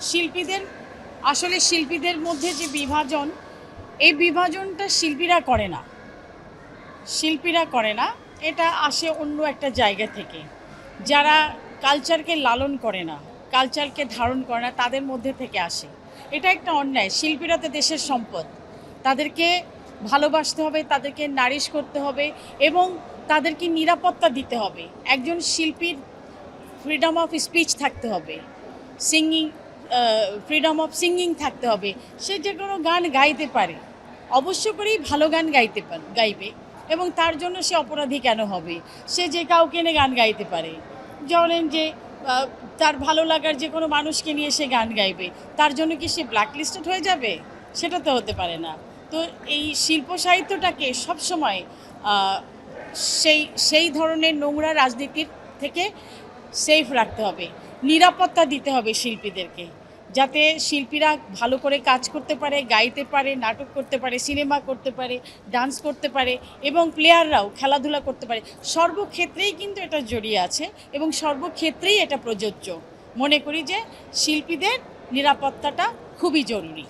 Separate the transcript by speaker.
Speaker 1: শিল্পীদের আসলে শিল্পীদের মধ্যে যে বিভাজন, এই বিভাজনটা শিল্পীরা করে না, এটা আসে অন্য একটা জায়গা থেকে। যারা কালচারকে লালন করে না, কালচারকে ধারণ করে না, তাদের মধ্যে থেকে আসে। এটা একটা অন্যায়। শিল্পীরা তো দেশের সম্পদ, তাদেরকে ভালোবাসতে হবে, তাদেরকে নারিশ করতে হবে এবং তাদেরকে নিরাপত্তা দিতে হবে। একজন শিল্পীর ফ্রিডম অফ স্পিচ থাকতে হবে, সিঙ্গিং ফ্রিডম অফ সিঙ্গিং থাকতে হবে। সে যে কোনো গান গাইতে পারে, অবশ্য করেই ভালো গান গাইবে, এবং তার জন্য সে অপরাধী কেন হবে? সে যে কাউকে এনে গান গাইতে পারে, ধরেন যে তার ভালো লাগার যে কোনো মানুষকে নিয়ে সে গান গাইবে, তার জন্য কি সে ব্ল্যাকলিস্টেড হয়ে যাবে? সেটা তো হতে পারে না। তো এই শিল্প সাহিত্যটাকে সবসময় সেই সেই ধরনের নোংরা রাজনীতির থেকে সেফ রাখতে হবে, নিরাপত্তা দিতে হবে শিল্পীদেরকে, যাতে শিল্পীরা ভালো করে কাজ করতে পারে, গাইতে পারে, নাটক করতে পারে, সিনেমা করতে পারে, ডান্স করতে পারে, এবং প্লেয়াররাও খেলাধুলা করতে পারে। সর্বক্ষেত্রেই কিন্তু এটা জড়িয়ে আছে এবং সর্বক্ষেত্রেই এটা প্রযোজ্য। মনে করি যে শিল্পীদের নিরাপত্তাটা খুবই জরুরি।